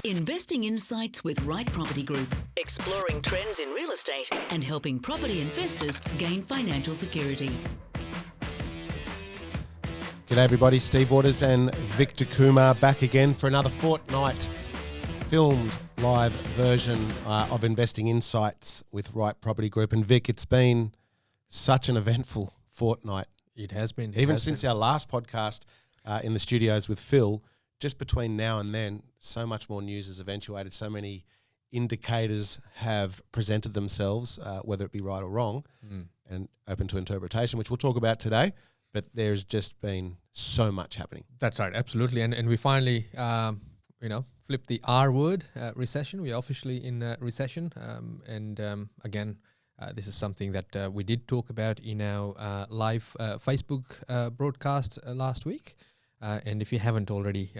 Investing insights with Right Property Group, exploring trends in real estate and helping property investors gain financial security. G'day everybody, Steve Waters and Victor Kumar back again for another fortnight filmed live version of Investing Insights with Right Property Group. And Vic, it's been such an eventful fortnight. It has been. Even since our last podcast in the studios with Phil, just between now and then, so much more news has eventuated. So many indicators have presented themselves, whether it be right or wrong, and open to interpretation, which we'll talk about today. But there's just been so much happening. That's right, absolutely. And we finally, flipped the R word, recession. We are officially in recession. Again, this is something that we did talk about in our live Facebook broadcast last week. And if you haven't already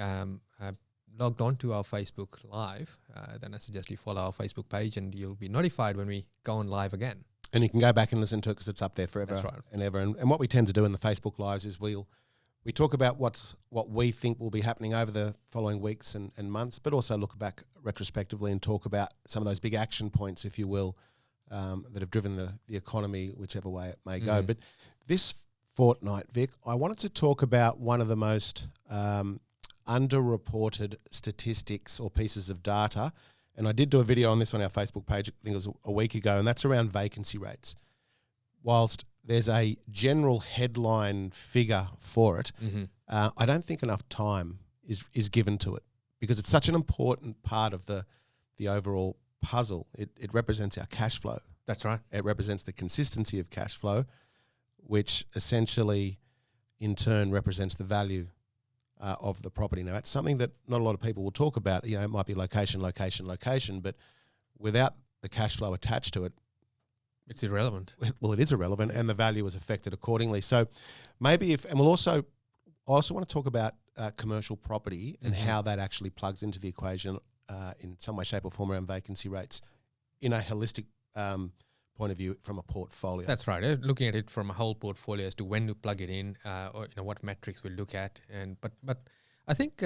logged on to our Facebook Live, then I suggest you follow our Facebook page and you'll be notified when we go on live again. And you can go back and listen to it because it's up there forever. That's right. And ever. And what we tend to do in the Facebook Lives is we talk about what we think will be happening over the following weeks and months, but also look back retrospectively and talk about some of those big action points, if you will, that have driven the economy, whichever way it may go. But this fortnight, Vic, I wanted to talk about one of the most underreported statistics or pieces of data, and I did do a video on this on our Facebook page, I think it was a week ago, and that's around vacancy rates. Whilst there's a general headline figure for it, I don't think enough time is given to it because it's such an important part of the overall puzzle. It represents our cash flow. That's right. It represents the consistency of cash flow, which essentially in turn represents the value of the property. Now, it's something that not a lot of people will talk about. You know, it might be location, but without the cash flow attached to it, it's irrelevant. Well, it is irrelevant, and the value is affected accordingly. So maybe I also want to talk about commercial property and how that actually plugs into the equation in some way, shape or form around vacancy rates in a holistic point of view from a portfolio. That's right. Looking at it from a whole portfolio as to when to plug it in, or what metrics we'll look at. But I think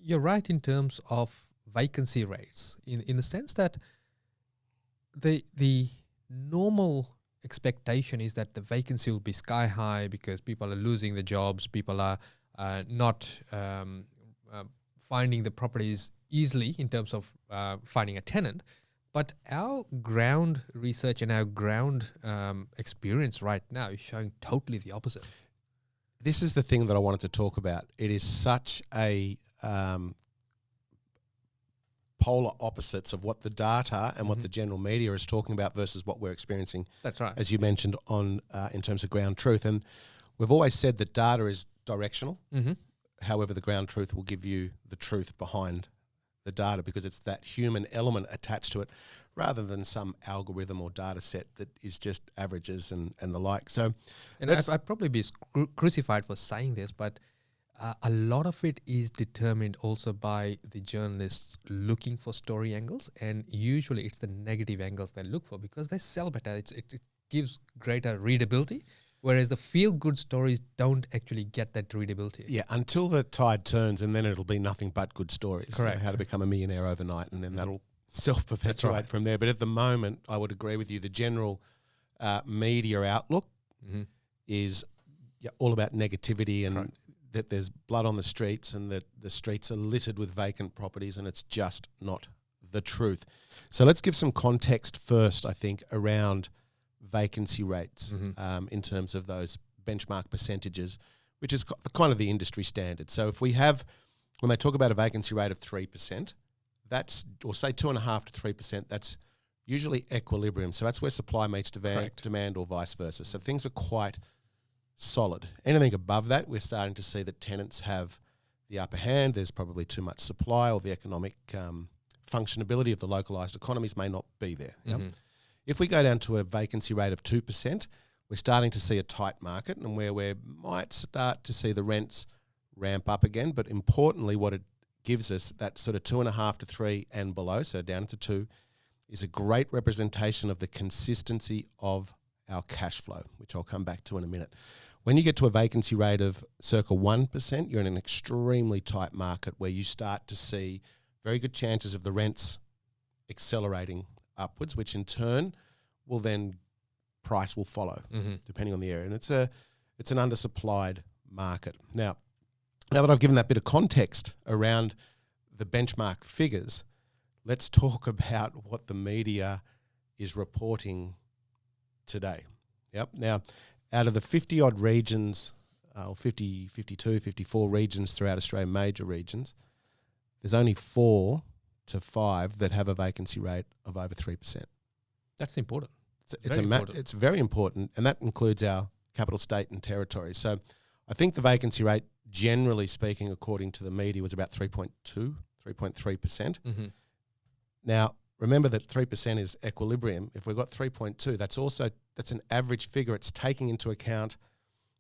you're right in terms of vacancy rates in the sense that the normal expectation is that the vacancy will be sky high because people are losing their jobs, people are not finding the properties easily in terms of finding a tenant. But our ground research and our ground experience right now is showing totally the opposite. This is the thing that I wanted to talk about. It is such a polar opposites of what the data and what the general media is talking about versus what we're experiencing. That's right. As you mentioned on in terms of ground truth. And we've always said that data is directional. However, the ground truth will give you the truth behind the data because it's that human element attached to it rather than some algorithm or data set that is just averages and the like. So, and I'd probably be crucified for saying this, but a lot of it is determined also by the journalists looking for story angles, and usually it's the negative angles they look for because they sell better. It gives greater readability. Whereas the feel-good stories don't actually get that readability. Yeah, until the tide turns, and then it'll be nothing but good stories. Correct. You know, how to become a millionaire overnight, and then that'll self-perpetuate from there. But at the moment, I would agree with you. The general media outlook is all about negativity and that there's blood on the streets and that the streets are littered with vacant properties, and it's just not the truth. So let's give some context first, I think, around vacancy rates in terms of those benchmark percentages, which is kind of the industry standard. So if we have, when they talk about a vacancy rate of 3%, that's, or say 2.5% to 3%, that's usually equilibrium. So that's where supply meets demand or vice versa. So things are quite solid. Anything above that, we're starting to see that tenants have the upper hand. There's probably too much supply, or the economic functionability of the localised economies may not be there. If we go down to a vacancy rate of 2%, we're starting to see a tight market and where we might start to see the rents ramp up again. But importantly, what it gives us, that sort of 2.5 to 3 and below, so down to 2, is a great representation of the consistency of our cash flow, which I'll come back to in a minute. When you get to a vacancy rate of circa 1%, you're in an extremely tight market where you start to see very good chances of the rents accelerating upwards, which in turn will then price will follow depending on the area. And it's an undersupplied market. Now that I've given that bit of context around the benchmark figures, let's talk about what the media is reporting today. Yep. Now, out of the 50-odd regions, 50, 52, 54 regions throughout Australia, major regions, there's only 4 to 5 that have a vacancy rate of over 3%. That's important. It's very important, and that includes our capital state and territory. So I think the vacancy rate, generally speaking, according to the media, was about 3.2, 3.3%. Now, remember that 3% is equilibrium. If we've got 3.2, that's an average figure. It's taking into account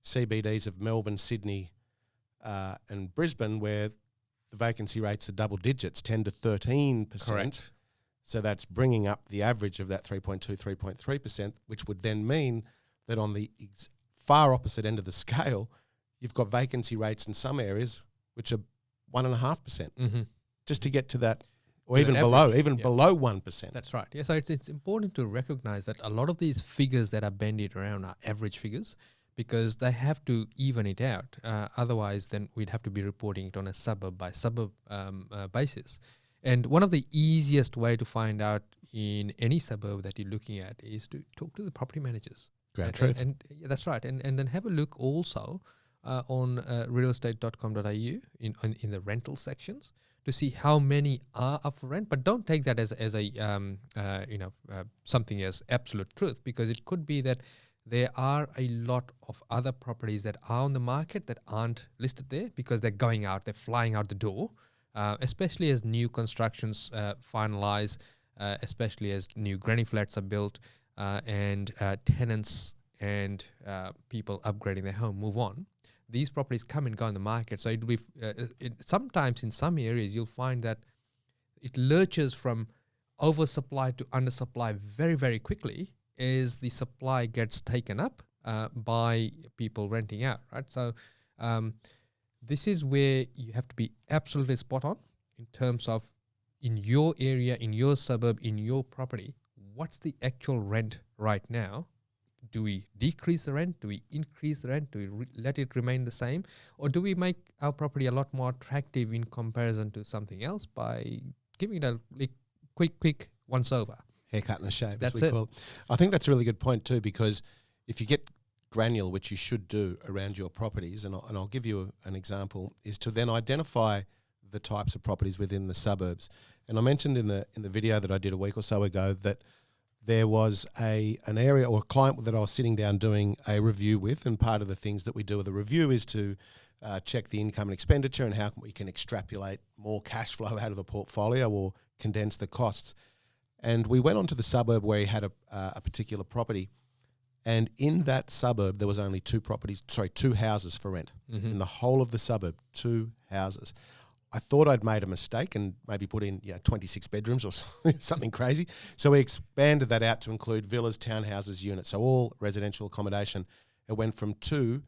CBDs of Melbourne, Sydney, and Brisbane, where the vacancy rates are double digits, 10 to 13%. Correct. So that's bringing up the average of that 3.2, 3.3%, which would then mean that on the far opposite end of the scale, you've got vacancy rates in some areas which are 1.5%, just to get to that, or even below 1%. That's right. Yeah, so it's important to recognize that a lot of these figures that are bandied around are average figures, because they have to even it out. Otherwise, then we'd have to be reporting it on a suburb by suburb basis. And one of the easiest way to find out in any suburb that you're looking at is to talk to the property managers. Truth. And yeah, that's right. And then have a look also on realestate.com.au in the rental sections to see how many are up for rent. But don't take that as something as absolute truth, because it could be that there are a lot of other properties that are on the market that aren't listed there because they're going out, they're flying out the door, especially as new constructions finalize, especially as new granny flats are built, and tenants and people upgrading their home move on. These properties come and go in the market. So it'll be sometimes in some areas you'll find that it lurches from oversupply to undersupply very, very quickly as the supply gets taken up by people renting out, right? So this is where you have to be absolutely spot on in terms of in your area, in your suburb, in your property, what's the actual rent right now? Do we decrease the rent? Do we increase the rent? Do we let it remain the same? Or do we make our property a lot more attractive in comparison to something else by giving it a quick once over? Haircut and a shave, That's as we it. call it. I think that's a really good point too, because if you get granular, which you should do around your properties, and I'll give you an example, is to then identify the types of properties within the suburbs. And I mentioned in the video that I did a week or so ago that there was an area or a client that I was sitting down doing a review with, and part of the things that we do with the review is to check the income and expenditure and how we can extrapolate more cash flow out of the portfolio or condense the costs. And we went on to the suburb where he had a particular property, and in that suburb there was only two houses for rent. In the whole of the suburb, 2 houses. I thought I'd made a mistake and maybe put in 26 bedrooms or something crazy. So we expanded that out to include villas, townhouses, units, so all residential accommodation. It went from 2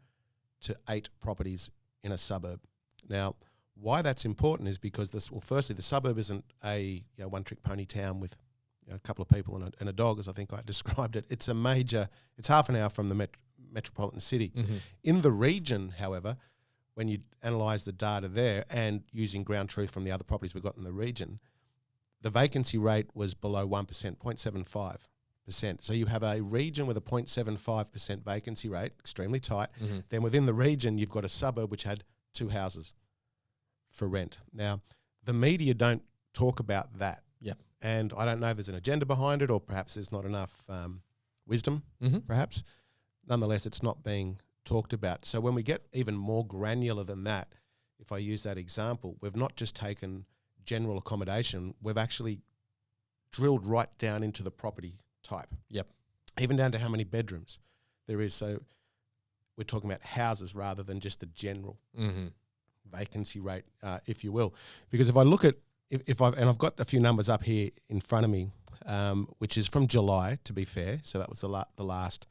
to 8 properties in a suburb. Now, why that's important is because firstly, the suburb isn't a one-trick pony town with a couple of people and a dog, as I think I described it. It's half an hour from the metropolitan city. In the region, however, when you analyse the data there and using ground truth from the other properties we've got in the region, the vacancy rate was below 1%, 0.75%. So you have a region with a 0.75% vacancy rate, extremely tight. Then within the region, you've got a suburb which had 2 houses for rent. Now, the media don't talk about that. And I don't know if there's an agenda behind it, or perhaps there's not enough wisdom, perhaps. Nonetheless, it's not being talked about. So when we get even more granular than that, if I use that example, we've not just taken general accommodation, we've actually drilled right down into the property type. Even down to how many bedrooms there is. So we're talking about houses rather than just the general vacancy rate, if you will. Because if I look at, I've got a few numbers up here in front of me, which is from July, to be fair. So that was the last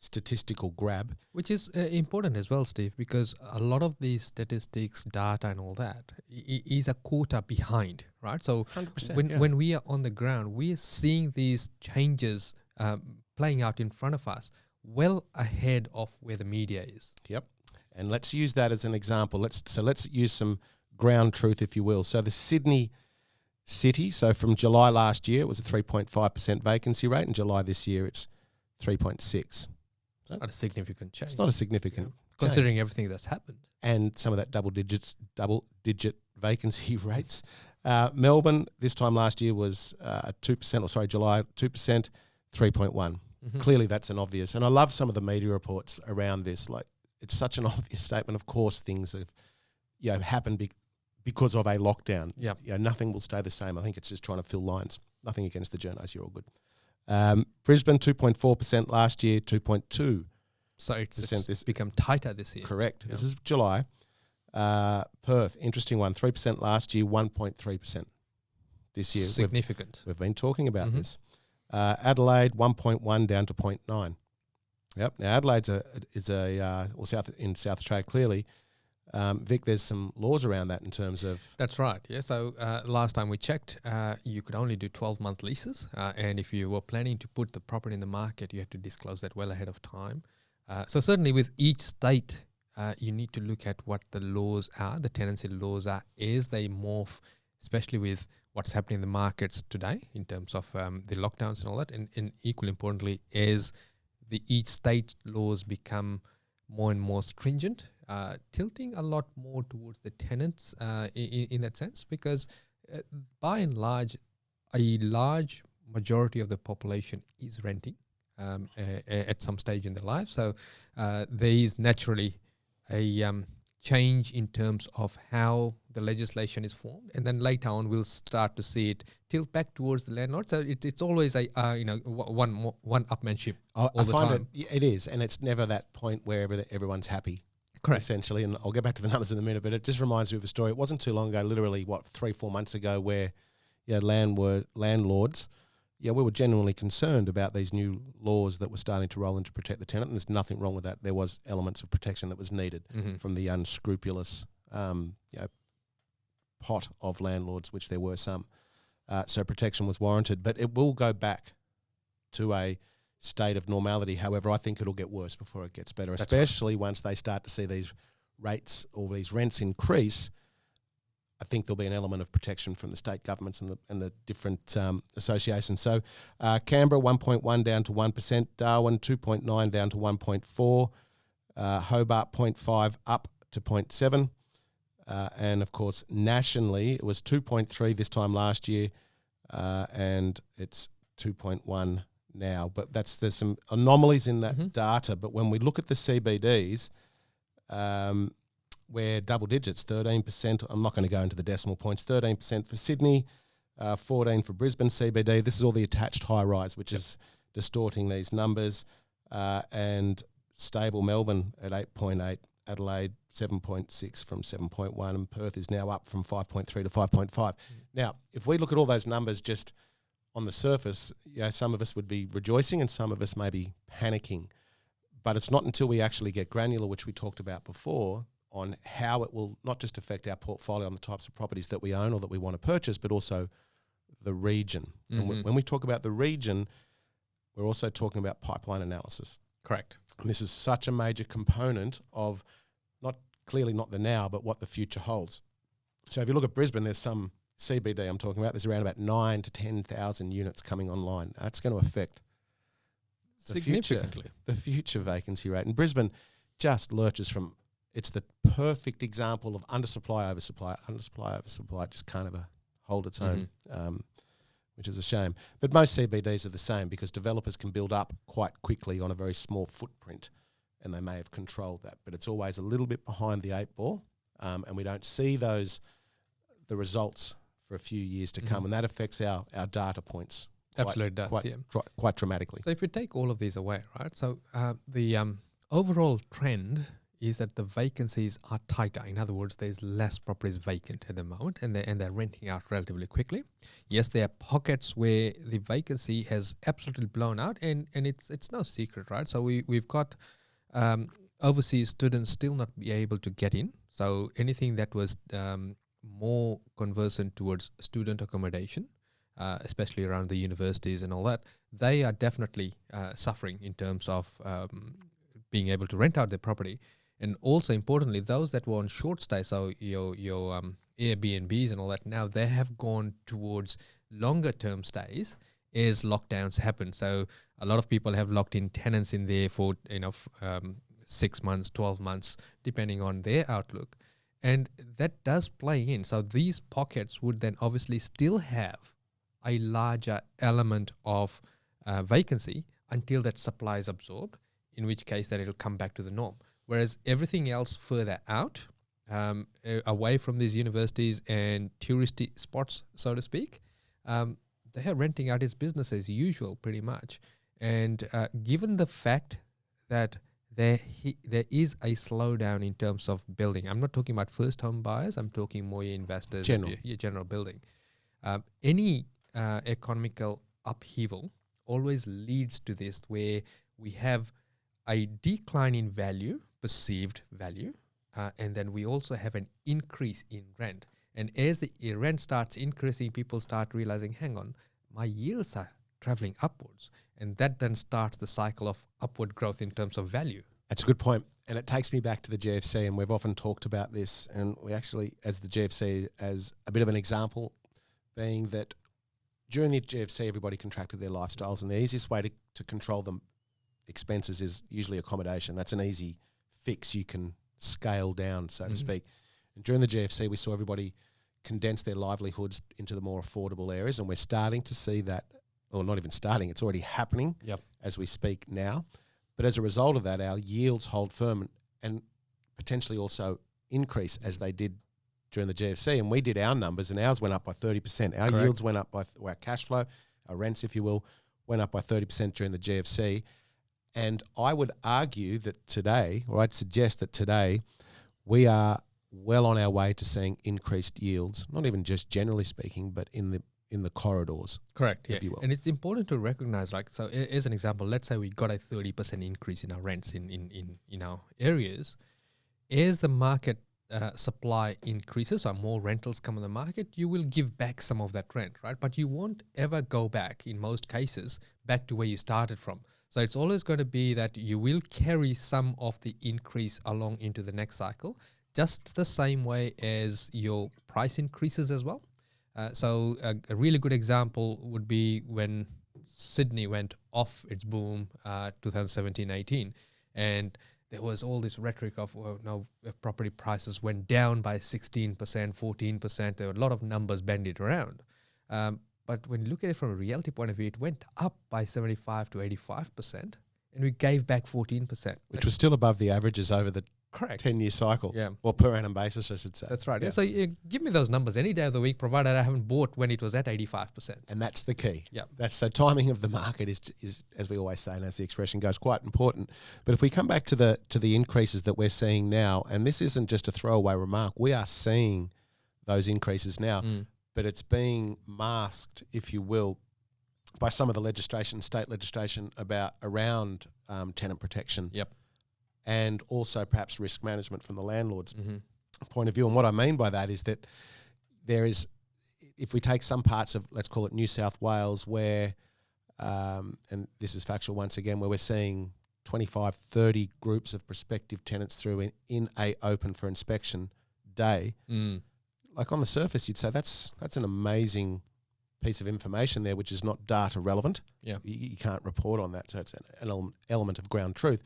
statistical grab. Which is important as well, Steve, because a lot of these statistics, data and all that is a quarter behind, right? So 100%, when we are on the ground, we are seeing these changes playing out in front of us well ahead of where the media is. Yep. And let's use that as an example. Let's use some ground truth, if you will. So the Sydney City, so from July last year, it was a 3.5% vacancy rate. In July this year, it's 3.6. It's not a significant change. It's not a significant change. Considering everything that's happened. And some of that double-digit vacancy rates. Melbourne, this time last year, was 2%, July, 2%, 3.1. Clearly that's an obvious. And I love some of the media reports around this. Like, it's such an obvious statement. Of course, things have happened because of a lockdown. Yeah. Nothing will stay the same. I think it's just trying to fill lines. Nothing against the journos. You're all good. Brisbane, 2.4% last year, 2.2%. So it's become tighter this year. Correct. Yeah. This is July. Perth, interesting one, 3% last year, 1.3% this year. Significant. We've been talking about this. Adelaide, 1.1 down to 0.9. Yep. Now Adelaide's in South Australia clearly. Vic, there's some laws around that in terms of... That's right, yeah. So last time we checked, you could only do 12-month leases. And if you were planning to put the property in the market, you had to disclose that well ahead of time. So certainly with each state, you need to look at what the laws are, the tenancy laws are, as they morph, especially with what's happening in the markets today in terms of the lockdowns and all that. And equally importantly, as each state laws become more and more stringent, tilting a lot more towards the tenants in that sense, because by and large, a large majority of the population is renting at some stage in their life. So there is naturally a change in terms of how the legislation is formed, and then later on we'll start to see it tilt back towards the landlord. So it's always a one-upmanship all the time. It is, and it's never that point where everyone's happy. Correct. Essentially, and I'll get back to the numbers in a minute, but it just reminds me of a story. It wasn't too long ago, literally 3-4 months ago, where landlords, we were genuinely concerned about these new laws that were starting to roll in to protect the tenant, and there's nothing wrong with that. There was elements of protection that was needed from the unscrupulous pot of landlords, which there were some. So protection was warranted, but it will go back to a state of normality. However, I think it'll get worse before it gets better, especially once they start to see these rates or these rents increase. I think there'll be an element of protection from the state governments and the different associations. So Canberra, 1.1 down to 1%, Darwin, 2.9 down to 1.4, Hobart, 0.5 up to 0.7, and of course nationally it was 2.3 this time last year, and it's 2.1 now. But there's some anomalies in that data. But when we look at the CBDs, we're double digits, 13%. I'm not going to go into the decimal points. 13% for Sydney, 14% for Brisbane CBD. This is all the attached high rise, which is distorting these numbers. And stable Melbourne at 8.8, Adelaide 7.6 from 7.1, and Perth is now up from 5.3 to 5.5. Now, if we look at all those numbers just on the surface, some of us would be rejoicing and some of us may be panicking. But it's not until we actually get granular, which we talked about before, on how it will not just affect our portfolio on the types of properties that we own or that we want to purchase, but also the region. And when we talk about the region, we're also talking about pipeline analysis. Correct. And this is such a major component of not the now, but what the future holds. So if you look at Brisbane, there's some CBD I'm talking about. There's around about 9,000 to 10,000 units coming online. That's going to affect significantly the future vacancy rate. And Brisbane just lurches from. It's the perfect example of undersupply, oversupply. Undersupply, oversupply just can't ever hold its own, which is a shame. But most CBDs are the same because developers can build up quite quickly on a very small footprint, and they may have controlled that. But it's always a little bit behind the 8 ball, and we don't see the results for a few years to come, and that affects our data points. Absolutely does, quite dramatically. So if you take all of these away, right? So the overall trend is that the vacancies are tighter. In other words, there's less properties vacant at the moment, and they're renting out relatively quickly. Yes, there are pockets where the vacancy has absolutely blown out, and it's no secret, right? So we've got overseas students still not be able to get in. So anything that was more conversant towards student accommodation, especially around the universities and all that, they are definitely suffering in terms of being able to rent out their property. And also importantly, those that were on short stay, so your Airbnbs and all that, now they have gone towards longer term stays as lockdowns happen. So a lot of people have locked in tenants in there for 6 months, 12 months, depending on their outlook. And that does play in. So these pockets would then obviously still have a larger element of vacancy until that supply is absorbed, in which case then it'll come back to the norm. Whereas everything else further out, away from these universities and touristy spots, so to speak, they are renting out its business as usual pretty much. And given the fact that there is a slowdown in terms of building, I'm not talking about first home buyers, I'm talking more your investors, your general building. Any economical upheaval always leads to this, where we have a decline in value, perceived value, and then we also have an increase in rent. And as the rent starts increasing, people start realizing, hang on, my yields are traveling upwards. And that then starts the cycle of upward growth in terms of value. That's a good point. And it takes me back to the GFC, and we've often talked about this, and we actually, as the GFC, as a bit of an example, being that during the GFC, everybody contracted their lifestyles, and the easiest way to control them expenses is usually accommodation. That's an easy fix. You can scale down, so to speak. And during the GFC, we saw everybody condense their livelihoods into the more affordable areas, and we're starting to see that, or not even starting, it's already happening as we speak now. But as a result of that, our yields hold firm and potentially also increase as they did during the GFC. And we did our numbers, and ours went up by 30%. Our yields went up by, our cash flow, our rents, if you will, went up by 30% during the GFC. And I would argue that today, or I'd suggest that today, we are well on our way to seeing increased yields, not even just generally speaking, but in the corridors. Correct, if you will. And it's important to recognize, like, so as an example, let's say we got a 30% increase in our rents in our areas. As the market supply increases, or more rentals come on the market, you will give back some of that rent, right? But you won't ever go back, in most cases, back to where you started from. So it's always going to be that you will carry some of the increase along into the next cycle, just the same way as your price increases as well. So a really good example would be when Sydney went off its boom 2017-18, and there was all this rhetoric of, well, no, property prices went down by 16%, 14%. There were a lot of numbers bandied around. But when you look at it from a reality point of view, it went up by 75 to 85%, and we gave back 14%. Which was still above the averages over the 10-year cycle, or per annum basis, I should say. That's right. Yeah. So give me those numbers any day of the week, provided I haven't bought when it was at 85%. And that's the key. Yeah. That's so timing of the market is, as we always say, and as the expression goes, quite important. But if we come back to the increases that we're seeing now, and this isn't just a throwaway remark, we are seeing those increases now, but it's being masked, if you will, by some of the legislation, state legislation around tenant protection. And also perhaps risk management from the landlord's point of view. And what I mean by that is that there is, if we take some parts of, let's call it New South Wales, where, and this is factual once again, where we're seeing 25, 30 groups of prospective tenants through in a open for inspection day. Like on the surface, you'd say that's an amazing piece of information there, which is not data relevant. You can't report on that, so it's an element of ground truth.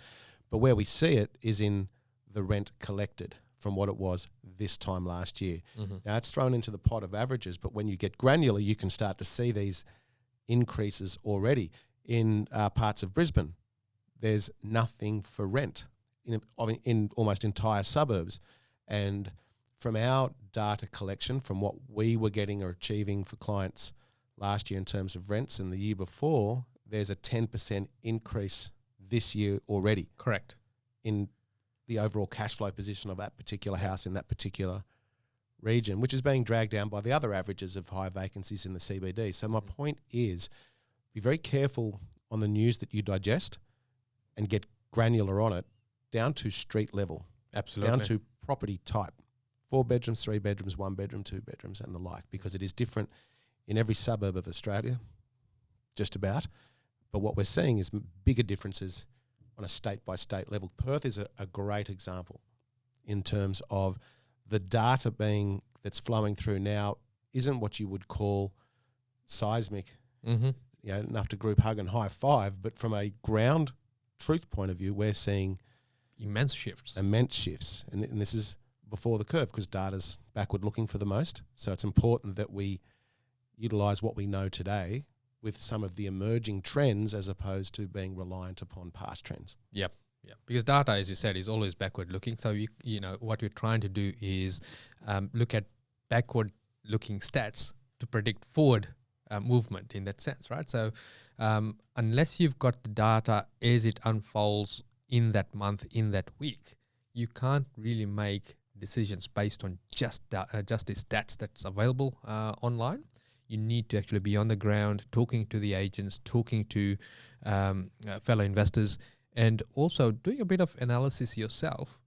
But where we see it is in the rent collected from what it was this time last year. Now, it's thrown into the pot of averages, but when you get granular, you can start to see these increases already. In parts of Brisbane, there's nothing for rent in almost entire suburbs. And from our data collection, from what we were getting or achieving for clients last year in terms of rents and the year before, there's a 10% increase this year already. Correct. In the overall cash flow position of that particular house in that particular region, which is being dragged down by the other averages of high vacancies in the CBD. So my point is, be very careful on the news that you digest and get granular on it down to street level. Absolutely. Down to property type. 4 bedrooms, 3 bedrooms, 1 bedroom, 2 bedrooms and the like, because it is different in every suburb of Australia, just about. But what we're seeing is bigger differences on a state-by-state level. Perth is a great example in terms of the data that's flowing through now isn't what you would call seismic, enough to group hug and high five, but from a ground truth point of view, we're seeing immense shifts. And this is before the curve, because data's backward looking for the most. So it's important that we utilise what we know today with some of the emerging trends as opposed to being reliant upon past trends. Yep. Yeah, because data, as you said, is always backward looking. So you know what we're trying to do is look at backward looking stats to predict forward movement in that sense, right? So unless you've got the data as it unfolds in that month, in that week, you can't really make decisions based on just the stats that's available online. You need to actually be on the ground, talking to the agents, talking to fellow investors, and also doing a bit of analysis yourself.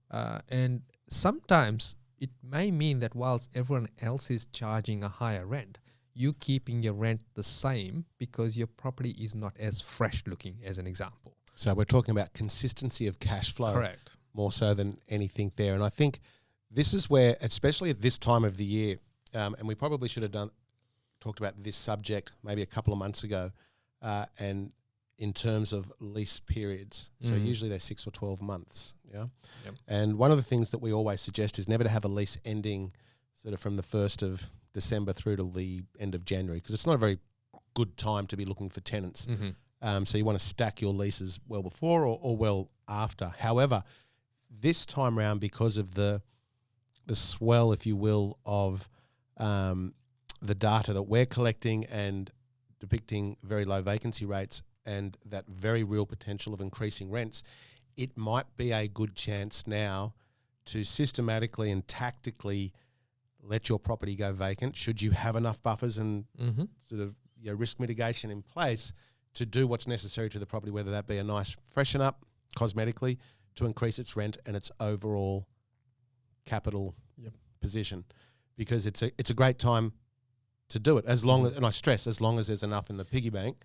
And sometimes it may mean that whilst everyone else is charging a higher rent, you keeping your rent the same because your property is not as fresh looking, as an example. So we're talking about consistency of cash flow. Correct. More so than anything there. And I think this is where, especially at this time of the year, and we probably should have talked about this subject maybe a couple of months ago, and in terms of lease periods. So usually they're 6 or 12 months. Yeah. Yep. And one of the things that we always suggest is never to have a lease ending sort of from the 1st of December through to the end of January, because it's not a very good time to be looking for tenants. So you want to stack your leases well before or well after. However, this time round, because of the swell, if you will, of the data that we're collecting and depicting very low vacancy rates and that very real potential of increasing rents, it might be a good chance now to systematically and tactically let your property go vacant, should you have enough buffers and sort of risk mitigation in place to do what's necessary to the property, whether that be a nice freshen up cosmetically to increase its rent and its overall capital position, because it's a great time to do it, as long as, and I stress, as long as there's enough in the piggy bank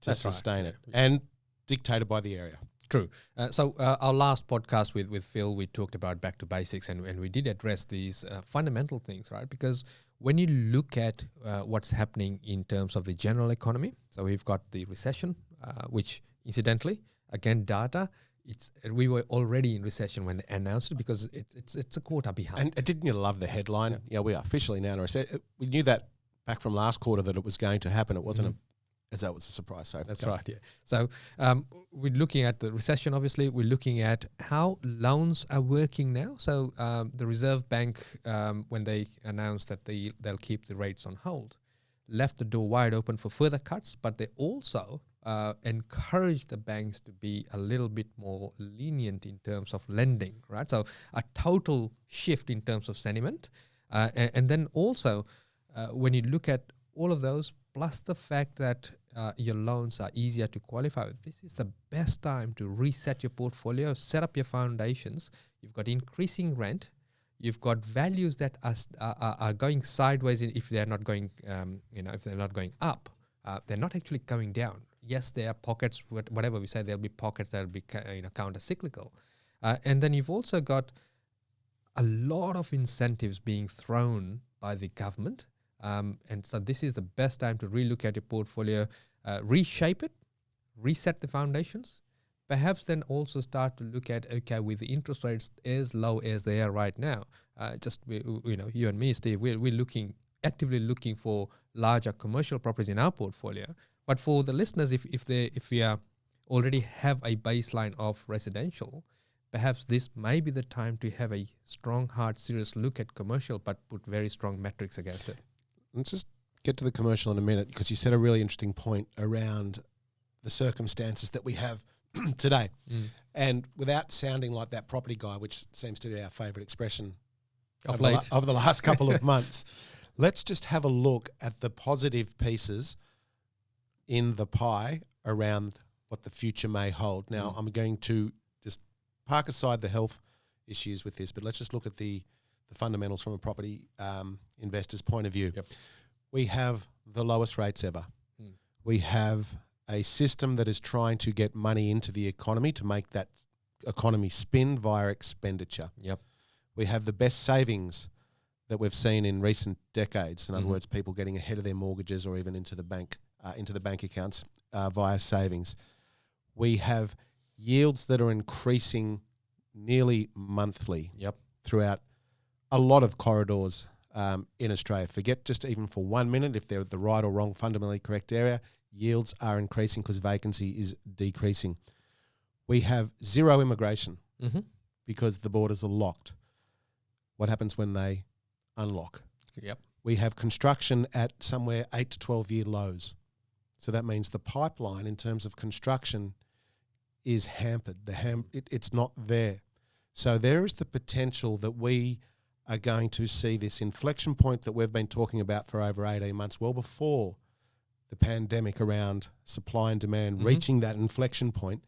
to sustain it, and dictated by the area. True. So our last podcast with Phil, we talked about back to basics, and we did address these fundamental things, right? Because when you look at what's happening in terms of the general economy, so we've got the recession, which incidentally, again, data, we were already in recession when they announced it, because it's a quarter behind. And didn't you love the headline? Yeah, we are officially now in a recession. We knew that back from last quarter that it was going to happen. It wasn't as though it was a surprise. So that's right, yeah. So we're looking at the recession, obviously. We're looking at how loans are working now. So the Reserve Bank, when they announced that they'll keep the rates on hold, left the door wide open for further cuts, but they also encourage the banks to be a little bit more lenient in terms of lending, right? So a total shift in terms of sentiment. And then also, when you look at all of those, plus the fact that your loans are easier to qualify with, this is the best time to reset your portfolio, set up your foundations. You've got increasing rent. You've got values that are going sideways if they're not going, if they're not going up. They're not actually going down. Yes, there are pockets, whatever we say, there'll be pockets that will be counter-cyclical. And then you've also got a lot of incentives being thrown by the government. And so this is the best time to relook at your portfolio, reshape it, reset the foundations, perhaps then also start to look at, okay, with the interest rates as low as they are right now, you and me, Steve, we're actively looking for larger commercial properties in our portfolio. But for the listeners, if we already have a baseline of residential, perhaps this may be the time to have a strong, hard, serious look at commercial, but put very strong metrics against it. Let's just get to the commercial in a minute, because you said a really interesting point around the circumstances that we have today. And without sounding like that property guy, which seems to be our favourite expression Of over the last couple of months, let's just have a look at the positive pieces in the pie around what the future may hold. Now, I'm going to just park aside the health issues with this, but let's just look at the fundamentals from a property investor's point of view. Yep. We have the lowest rates ever. We have a system that is trying to get money into the economy to make that economy spin via expenditure. Yep. We have the best savings that we've seen in recent decades. In other words, people getting ahead of their mortgages or even into the bank accounts via savings. We have yields that are increasing nearly monthly throughout a lot of corridors in Australia. Forget just even for 1 minute if they're at the right or wrong fundamentally correct area, yields are increasing because vacancy is decreasing. We have zero immigration because the borders are locked. What happens when they unlock? Yep. We have construction at somewhere 8 to 12 year lows. So that means the pipeline in terms of construction is hampered. It's not there. So there is the potential that we are going to see this inflection point that we've been talking about for over 18 months, well before the pandemic, around supply and demand reaching that inflection point.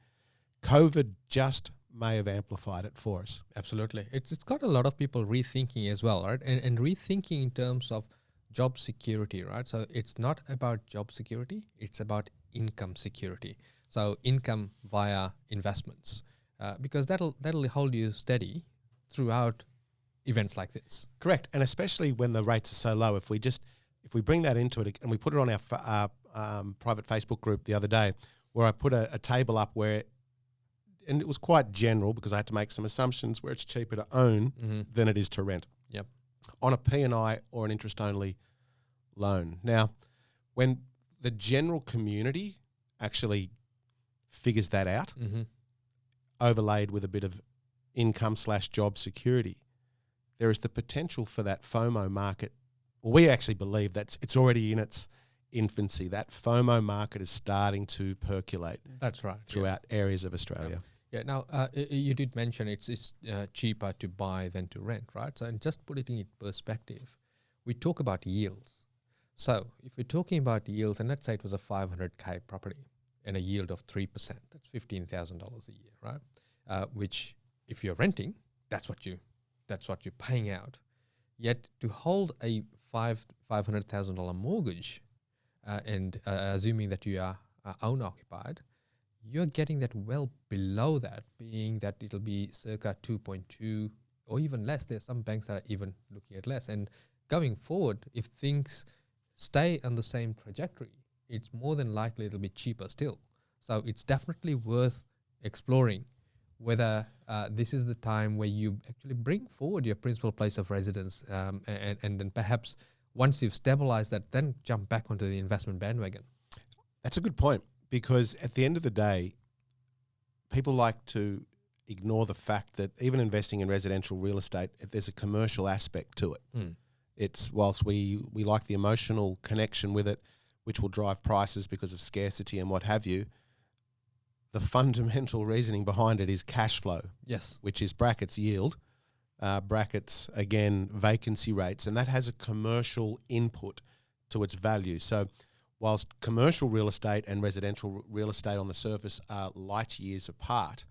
COVID just may have amplified it for us. Absolutely. It's got a lot of people rethinking as well, right? And rethinking in terms of job security, right? So it's not about job security, it's about income security. So income via investments, because that'll hold you steady throughout events like this. Correct. And especially when the rates are so low, if we bring that into it and we put it on our private Facebook group the other day, where I put a table up where, and it was quite general because I had to make some assumptions, where it's cheaper to own than it is to rent. Yep. On a P&I or an interest-only loan. Now, when the general community actually figures that out, overlaid with a bit of income/job security, there is the potential for that FOMO market. Well, we actually believe that it's already in its infancy. That FOMO market is starting to percolate. That's right. Throughout areas of Australia. Yeah. Now, you did mention it's cheaper to buy than to rent, right? So, and just put it in perspective, we talk about yields. So, if we're talking about yields, and let's say it was a 500K property and a yield of 3%, that's $15,000 a year, right? Which, if you're renting, that's what you're paying out. Yet to hold a $500,000 mortgage, and assuming that you are owner occupied, you're getting that well below that, being that it'll be circa 2.2 or even less. There's some banks that are even looking at less. And going forward, if things stay on the same trajectory, it's more than likely it'll be cheaper still. So it's definitely worth exploring whether this is the time where you actually bring forward your principal place of residence, and then perhaps once you've stabilized that, then jump back onto the investment bandwagon. That's a good point, because at the end of the day, people like to ignore the fact that even investing in residential real estate, there's a commercial aspect to it. It's, whilst we like the emotional connection with it, which will drive prices because of scarcity and what have you, the fundamental reasoning behind it is cash flow. Yes. Which is brackets yield, brackets, again, vacancy rates, and that has a commercial input to its value. So whilst commercial real estate and residential real estate on the surface are light years apart,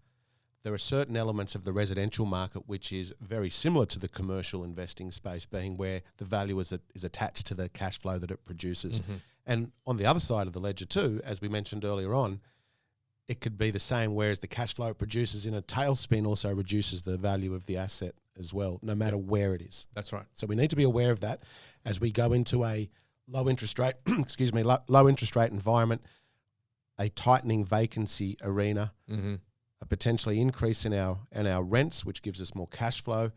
there are certain elements of the residential market which is very similar to the commercial investing space, being where the value is attached to the cash flow that it produces. And on the other side of the ledger too, as we mentioned earlier on, it could be the same, whereas the cash flow it produces in a tailspin also reduces the value of the asset as well, no matter where it is. That's right. So we need to be aware of that as we go into a low interest rate, low interest rate environment, a tightening vacancy arena, a potentially increase in our rents, which gives us more cash flow,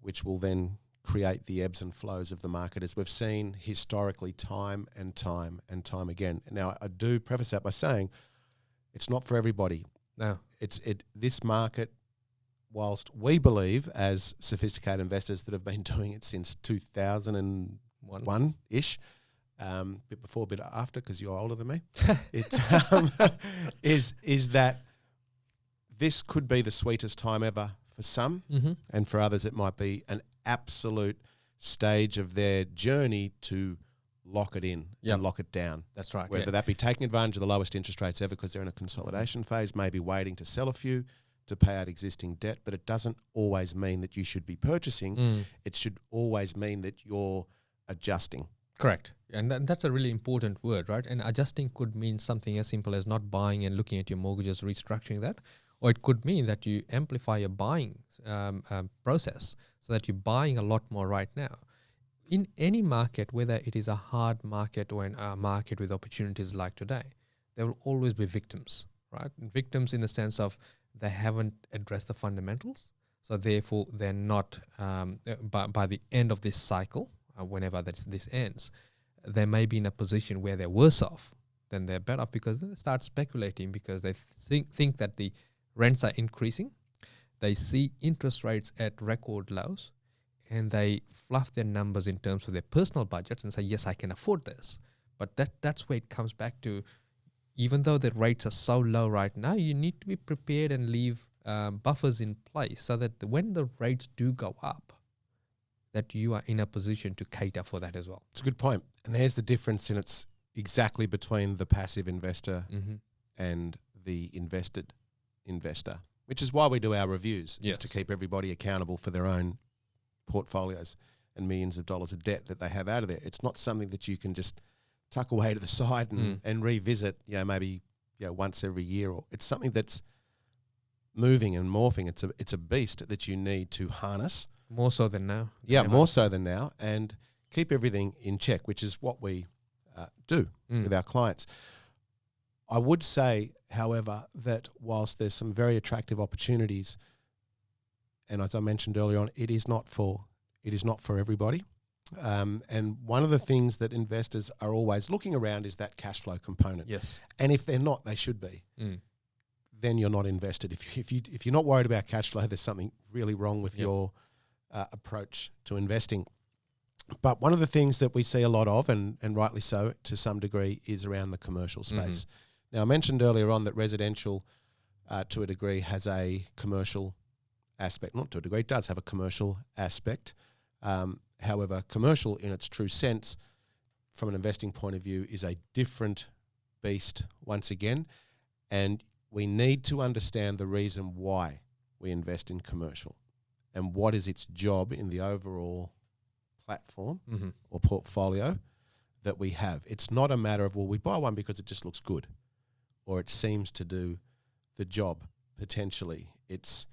which will then create the ebbs and flows of the market, as we've seen historically time and time again. Now, I do preface that by saying it's not for everybody. No. This market, whilst we believe as sophisticated investors that have been doing it since 2001-ish, bit before, bit after, because you're older than me, it's is that this could be the sweetest time ever for some, and for others it might be an absolute stage of their journey to lock it in and lock it down. That's right. Whether that be taking advantage of the lowest interest rates ever because they're in a consolidation phase, maybe waiting to sell a few to pay out existing debt, but it doesn't always mean that you should be purchasing. It should always mean that you're adjusting. Correct. And that's a really important word, right? And adjusting could mean something as simple as not buying and looking at your mortgages, restructuring that. Or it could mean that you amplify your buying process so that you're buying a lot more right now. In any market, whether it is a hard market or a market with opportunities like today, there will always be victims, right? And victims in the sense of they haven't addressed the fundamentals. So therefore, they're not, by the end of this cycle, whenever this ends, they may be in a position where they're worse off than they're better off because then they start speculating because they think that the rents are increasing. They see interest rates at record lows and they fluff their numbers in terms of their personal budgets and say, yes, I can afford this. But that's where it comes back to, even though the rates are so low right now, you need to be prepared and leave buffers in place so that when the rates do go up, that you are in a position to cater for that as well. It's a good point. And there's the difference, and it's exactly between the passive investor and the invested investor, which is why we do our reviews, is to keep everybody accountable for their own portfolios and millions of dollars of debt that they have out of there. It's not something that you can just tuck away to the side and revisit, maybe once every year. Or it's something that's moving and morphing. It's a beast that you need to harness. More so than now. Yeah, more so than now, and keep everything in check, which is what we do with our clients. I would say, however, that whilst there's some very attractive opportunities, and as I mentioned earlier on, it is not for everybody. And one of the things that investors are always looking around is that cash flow component. Yes. And if they're not, they should be. Then you're not invested. If you're not worried about cash flow, there's something really wrong with your approach to investing. But one of the things that we see a lot of, and rightly so to some degree, is around the commercial space. Now, I mentioned earlier on that residential, to a degree, has a commercial aspect. Not to a degree, it does have a commercial aspect. However, commercial in its true sense, from an investing point of view, is a different beast once again. And we need to understand the reason why we invest in commercial and what is its job in the overall platform or portfolio that we have. It's not a matter of, we buy one because it just looks good or it seems to do the job potentially. It's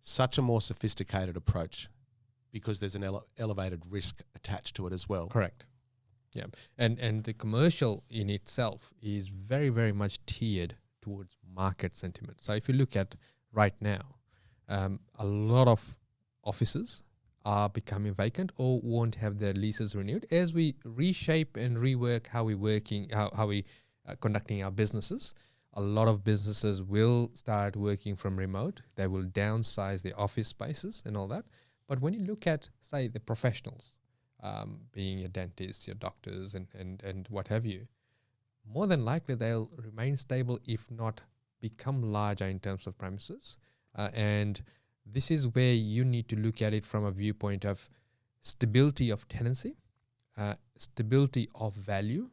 such a more sophisticated approach because there's an elevated risk attached to it as well. Correct. Yeah. And the commercial in itself is very, very much tiered towards market sentiment. So if you look at right now, a lot of offices are becoming vacant or won't have their leases renewed as we reshape and rework how we working, how we conducting our businesses. A lot of businesses will start working from remote. They will downsize their office spaces and all that. But when you look at, say, the professionals, being your dentists, your doctors, and what have you, more than likely they'll remain stable, if not become larger in terms of premises. And this is where you need to look at it from a viewpoint of stability of tenancy, stability of value,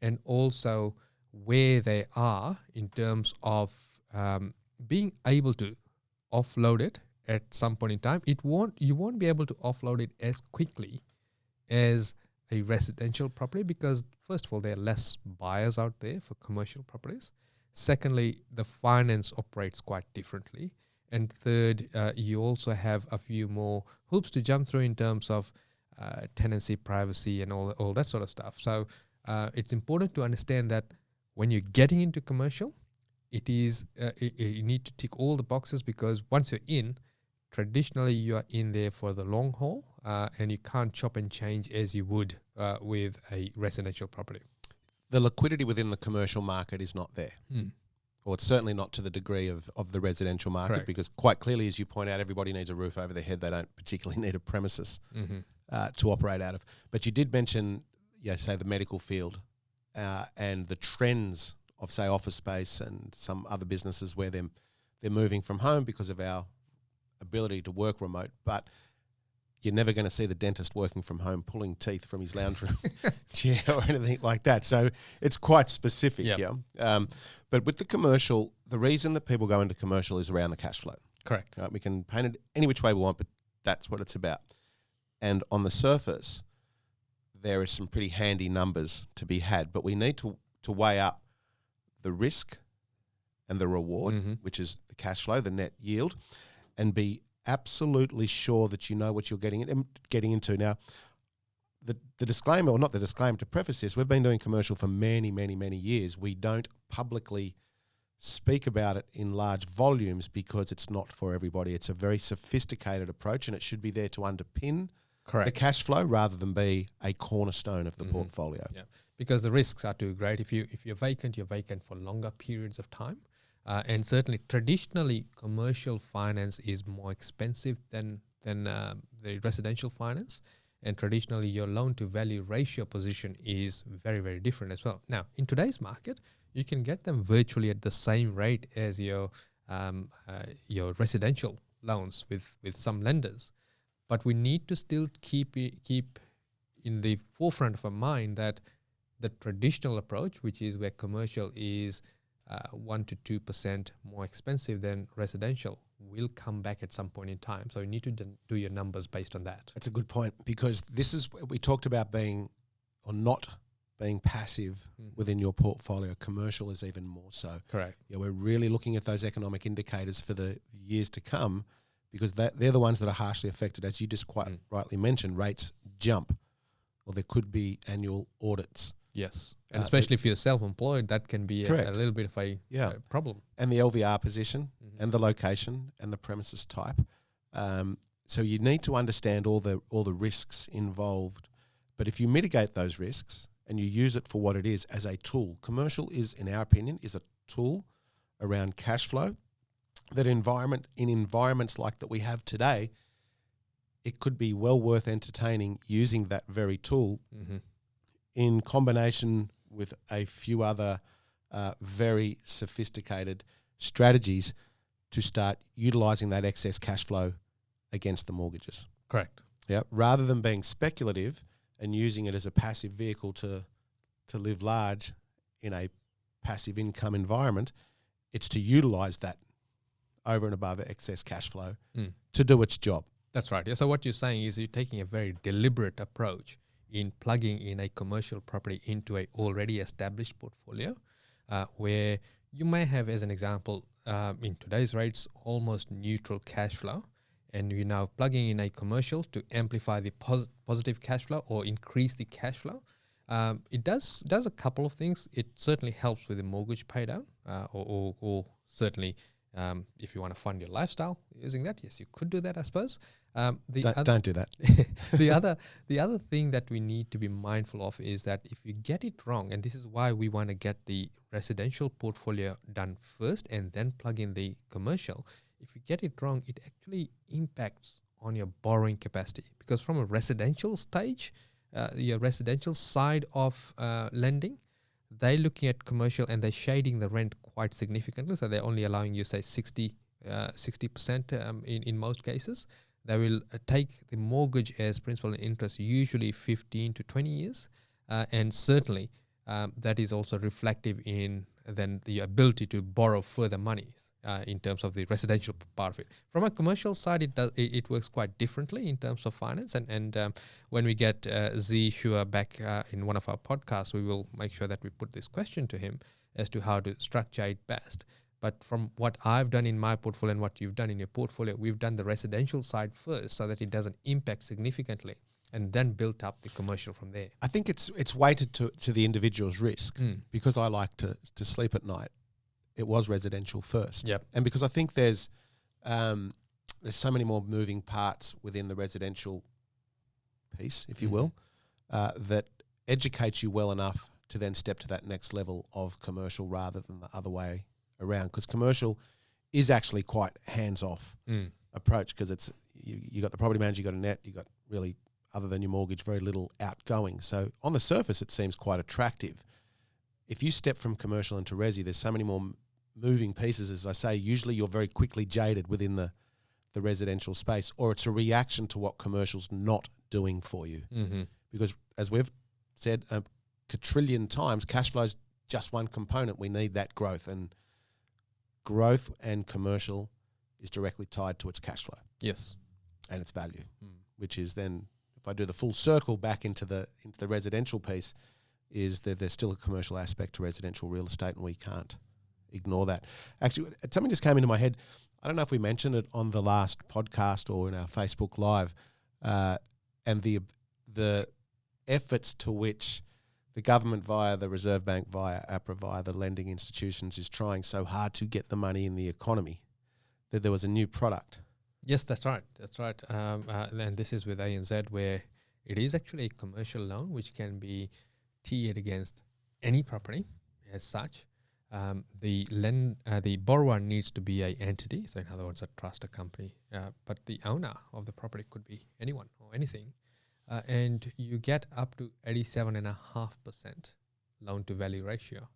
and also where they are in terms of being able to offload it at some point in time. You won't be able to offload it as quickly as a residential property because, first of all, there are less buyers out there for commercial properties. Secondly, the finance operates quite differently. And third, you also have a few more hoops to jump through in terms of tenancy, privacy, and all that sort of stuff. So it's important to understand that when you're getting into commercial, you need to tick all the boxes because once you're in, traditionally you are in there for the long haul and you can't chop and change as you would with a residential property. The liquidity within the commercial market is not there. Or it's certainly not to the degree of the residential market. Correct. Because quite clearly, as you point out, everybody needs a roof over their head. They don't particularly need a premises to operate out of. But you did mention, say, the medical field and the trends of, say, office space and some other businesses where they're moving from home because of our ability to work remote, but you're never going to see the dentist working from home pulling teeth from his lounge room chair or anything like that. So it's quite specific here. But with the commercial, the reason that people go into commercial is around the cash flow. Correct. We can paint it any which way we want, but that's what it's about. And on the surface, there is some pretty handy numbers to be had, but we need to weigh up the risk and the reward, which is the cash flow, the net yield, and be absolutely sure that you know what you're getting into. Now, the disclaimer, or not the disclaimer, to preface this, we've been doing commercial for many, many, many years. We don't publicly speak about it in large volumes because it's not for everybody. It's a very sophisticated approach, and it should be there to underpin the cash flow rather than be a cornerstone of the portfolio. Yeah, because the risks are too great. If you're vacant for longer periods of time. And certainly, traditionally, commercial finance is more expensive than the residential finance. And traditionally, your loan-to-value ratio position is very, very different as well. Now, in today's market, you can get them virtually at the same rate as your residential loans with some lenders. But we need to still keep in the forefront of our mind that the traditional approach, which is where commercial is 1 to 2% more expensive than residential, will come back at some point in time. So you need to do your numbers based on that. That's a good point, because this is, we talked about being or not being passive within your portfolio. Commercial is even more so. Correct. Yeah, we're really looking at those economic indicators for the years to come, because they're the ones that are harshly affected. As you just quite rightly mentioned, rates jump, or there could be annual audits. Yes, and especially if you're self-employed, that can be a little bit of a problem. And the LVR position and the location and the premises type. So you need to understand all the risks involved. But if you mitigate those risks and you use it for what it is, as a tool, commercial is, in our opinion, is a tool around cash flow. That in environments like that we have today, it could be well worth entertaining using that very tool in combination with a few other very sophisticated strategies to start utilising that excess cash flow against the mortgages. Correct. Yeah, rather than being speculative and using it as a passive vehicle to live large in a passive income environment, it's to utilise that over and above excess cash flow to do its job. That's right. Yeah. So what you're saying is you're taking a very deliberate approach in plugging in a commercial property into a already established portfolio, where you may have, as an example, in today's rates, almost neutral cash flow, and you're now plugging in a commercial to amplify the positive cash flow or increase the cash flow. It does a couple of things. It certainly helps with the mortgage pay down, or certainly if you want to fund your lifestyle using that, yes, you could do that, I suppose. Don't do that. the other thing that we need to be mindful of is that if you get it wrong, and this is why we want to get the residential portfolio done first and then plug in the commercial. If you get it wrong, it actually impacts on your borrowing capacity, because from a residential stage, your residential side of lending, they're looking at commercial and they're shading the rent quite significantly. So they're only allowing you, say, 60% in most cases. They will take the mortgage as principal and interest, usually 15 to 20 years. And certainly that is also reflective in then the ability to borrow further money in terms of the residential part of it. From a commercial side, it works quite differently in terms of finance. And when we get Z Shua back in one of our podcasts, we will make sure that we put this question to him as to how to structure it best. But from what I've done in my portfolio and what you've done in your portfolio, we've done the residential side first so that it doesn't impact significantly, and then built up the commercial from there. I think it's weighted to the individual's risk. Because I like to sleep at night, it was residential first. Yep. And because I think there's so many more moving parts within the residential piece, if you will, that educates you well enough to then step to that next level of commercial rather than the other way around. Because commercial is actually quite hands-off approach, because it's you got the property manager, you got a net, you got really, other than your mortgage, very little outgoing. So on the surface, it seems quite attractive. If you step from commercial into resi, there's so many more moving pieces, as I say. Usually you're very quickly jaded within the residential space, or it's a reaction to what commercial's not doing for you. Mm-hmm. Because as we've said a quadrillion times, cash flow is just one component. We need that growth, and growth and commercial is directly tied to its cash flow. Yes. And its value, which is then, if I do the full circle back into the residential piece, is that there's still a commercial aspect to residential real estate, and we can't ignore that. Actually, something just came into my head. I don't know if we mentioned it on the last podcast or in our Facebook Live, and the efforts to which the government via the Reserve Bank, via APRA, via the lending institutions is trying so hard to get the money in the economy, that there was a new product. Yes, that's right. That's right. And this is with ANZ, where it is actually a commercial loan which can be tiered against any property as such. The borrower needs to be an entity, so in other words, a trust, a company, but the owner of the property could be anyone or anything, and you get up to 87.5% loan to value ratio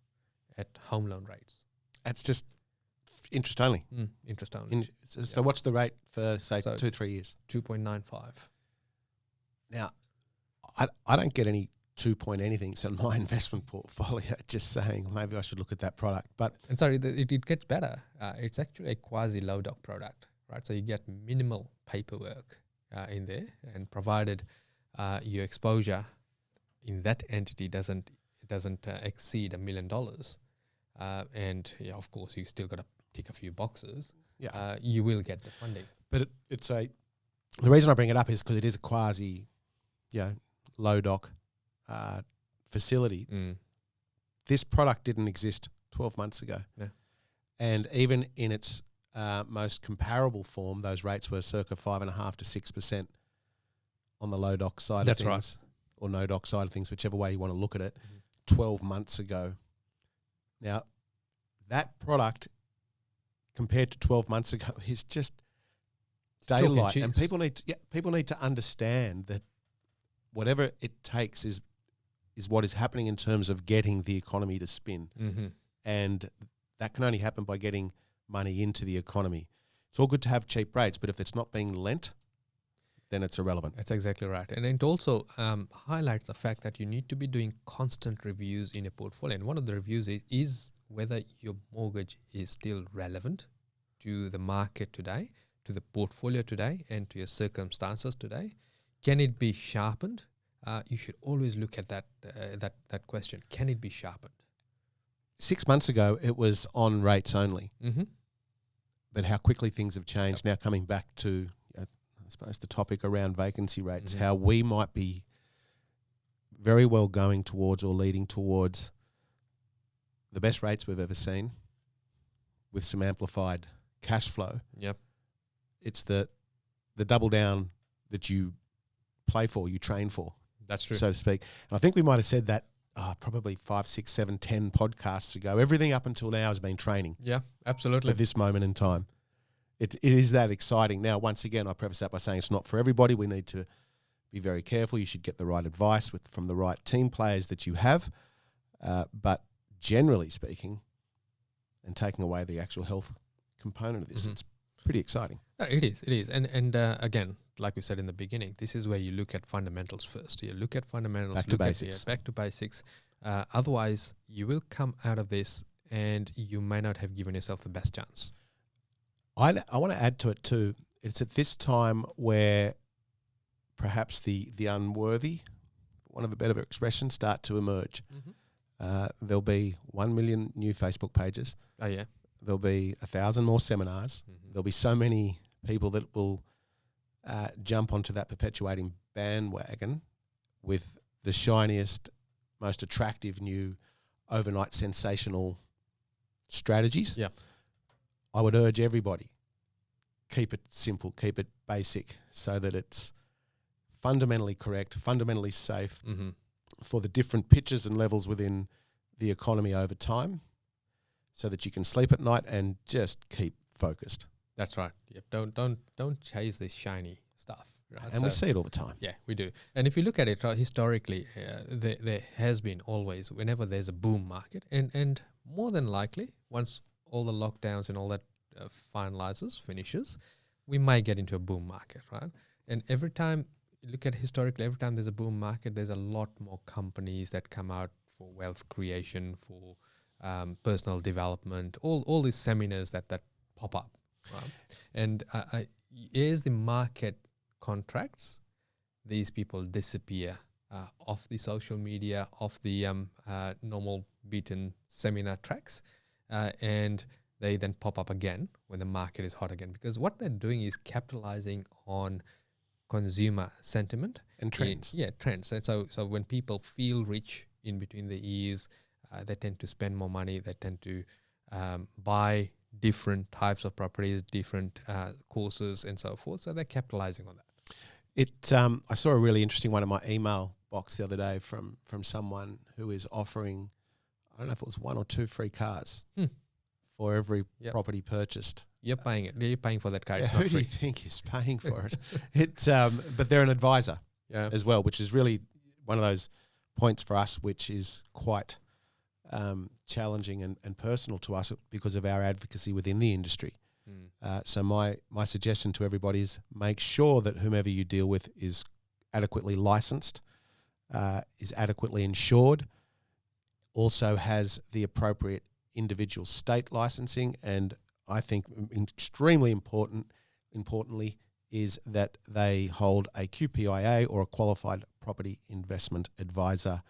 at home loan rates. That's just interest only. Interest only. So what's the rate for, say, 2-3 years? 2.95. Now, I don't get any 2 point anything in my investment portfolio, just saying maybe I should look at that product. But and sorry, it gets better. It's actually a quasi low doc product, right? So you get minimal paperwork in there, and provided your exposure in that entity doesn't exceed $1 million, and of course you still got to tick a few boxes. You will get the funding. But the reason I bring it up is because it is a quasi, low doc facility. This product didn't exist 12 months ago. Yeah. And even in its most comparable form, those rates were circa 5.5 to 6% on the low doc side of things. Right. Or no doc side of things, whichever way you want to look at it, 12 months ago. Now, that product compared to 12 months ago is just daylight. And people need to understand that whatever it takes is what is happening in terms of getting the economy to spin. And that can only happen by getting money into the economy. It's all good to have cheap rates, but if it's not being lent, then it's irrelevant. That's exactly right. And it also highlights the fact that you need to be doing constant reviews in a portfolio. And one of the reviews is whether your mortgage is still relevant to the market today, to the portfolio today, and to your circumstances today. Can it be sharpened? You should always look at that question. Can it be sharpened? 6 months ago, it was on rates only. But how quickly things have changed. Now coming back to, I suppose, the topic around vacancy rates, how we might be very well going towards or leading towards the best rates we've ever seen with some amplified cash flow. It's the double down that you play for, you train for. That's true. So to speak. And I think we might have said that probably 5, 6, 7, 10 podcasts ago. Everything up until now has been training. Yeah, absolutely. For this moment in time. It is that exciting. Now, once again, I preface that by saying it's not for everybody. We need to be very careful. You should get the right advice from the right team players that you have. But generally speaking, and taking away the actual health component of this, it's pretty exciting. It is. And again, like we said in the beginning, this is where you look at fundamentals first. You look at fundamentals. Back to basics. Back to basics. Otherwise, you will come out of this and you may not have given yourself the best chance. I want to add to it too. It's at this time where perhaps the unworthy, for want of a better expression, start to emerge. There'll be 1 million new Facebook pages. Oh, yeah. There'll be 1,000 more seminars. There'll be so many people that will jump onto that perpetuating bandwagon with the shiniest, most attractive new overnight sensational strategies. Yeah. I would urge everybody, keep it simple, keep it basic so that it's fundamentally correct, fundamentally safe for the different pitches and levels within the economy over time so that you can sleep at night and just keep focused. That's right. Yep. Don't chase this shiny stuff. Right? And we see it all the time. Yeah, we do. And if you look at it historically, there has been always, whenever there's a boom market, and more than likely, once all the lockdowns and all that finishes, we might get into a boom market, right? And every time you look at historically, every time there's a boom market, there's a lot more companies that come out for wealth creation, for personal development, all these seminars that pop up, right? And as the market contracts, these people disappear off the social media, off the normal beaten seminar tracks, and they then pop up again when the market is hot again. Because what they're doing is capitalizing on consumer sentiment and trends. Trends. And so when people feel rich in between the ears, they tend to spend more money. They tend to buy different types of properties, different courses, and so forth. So they're capitalizing on that. I saw a really interesting one in my email box the other day from someone who is offering, I don't know if it was 1 or 2 free cars for every property purchased. You're paying it. You're paying for that car. Yeah, it's not who free. do you think is paying for it? But they're an advisor as well, which is really one of those points for us, which is quite challenging and personal to us because of our advocacy within the industry. So my suggestion to everybody is make sure that whomever you deal with is adequately licensed, is adequately insured, also has the appropriate individual state licensing, and I think extremely importantly is that they hold a QPIA or a qualified property investment advisor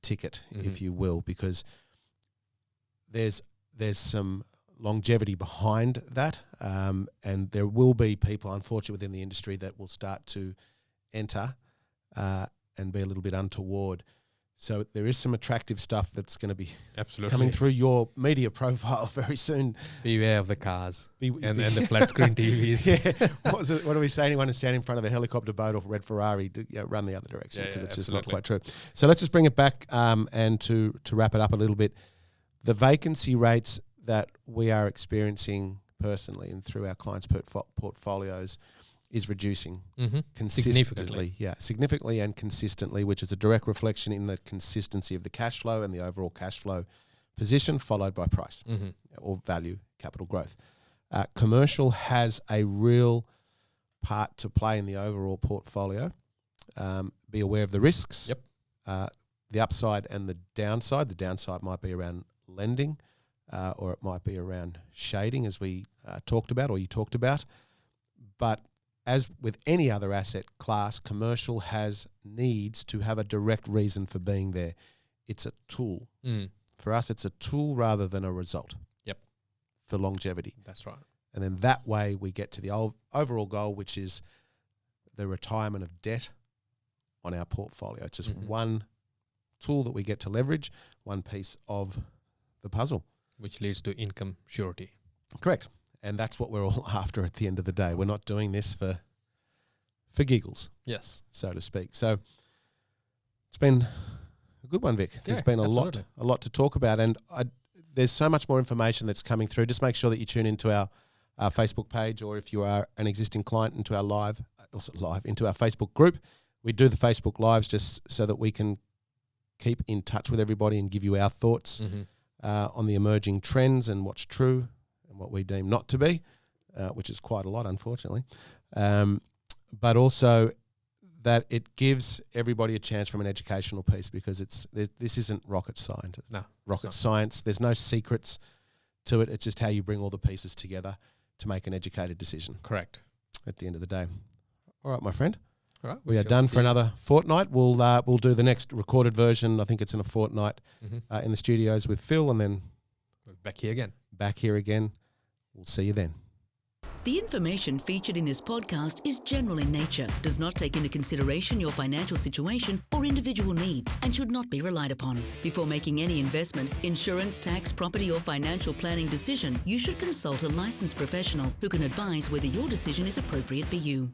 ticket, if you will, because there's some longevity behind that, and there will be people, unfortunately, within the industry that will start to enter and be a little bit untoward. So there is some attractive stuff that's going to be coming through your media profile very soon. Beware of the cars and the flat screen TVs. What do we say? Anyone who's standing in front of a helicopter boat or red Ferrari, run the other direction, because it's just not quite true. So let's just bring it back and to wrap it up a little bit. The vacancy rates that we are experiencing personally and through our clients' portfolios is reducing consistently. Significantly and consistently, which is a direct reflection in the consistency of the cash flow and the overall cash flow position, followed by price or value, capital growth. Commercial has a real part to play in the overall portfolio. Be aware of the risks, the upside and the downside. The downside might be around lending, or it might be around shading, as we talked about, or you talked about. But as with any other asset class, commercial needs to have a direct reason for being there. It's a tool. For us, it's a tool rather than a result. For longevity. That's right. And then that way we get to the overall goal, which is the retirement of debt on our portfolio. It's just one tool that we get to leverage, one piece of the puzzle. Which leads to income surety. Correct. And that's what we're all after at the end of the day. We're not doing this for giggles, so to speak. So it's been a good one, Vic. There's been a lot to talk about, and there's so much more information that's coming through. Just make sure that you tune into our Facebook page, or if you are an existing client, into our into our Facebook group. We do the Facebook Lives just so that we can keep in touch with everybody and give you our thoughts on the emerging trends and what's true and what we deem not to be, which is quite a lot, unfortunately. But also that it gives everybody a chance from an educational piece, because this isn't rocket science. No, rocket science. There's no secrets to it. It's just how you bring all the pieces together to make an educated decision. Correct. At the end of the day. All right, my friend. All right, we are done for another fortnight. We'll do the next recorded version. I think it's in a fortnight in the studios with Phil, and then back here again. We'll see you then. The information featured in this podcast is general in nature, does not take into consideration your financial situation or individual needs, and should not be relied upon. Before making any investment, insurance, tax, property, or financial planning decision, you should consult a licensed professional who can advise whether your decision is appropriate for you.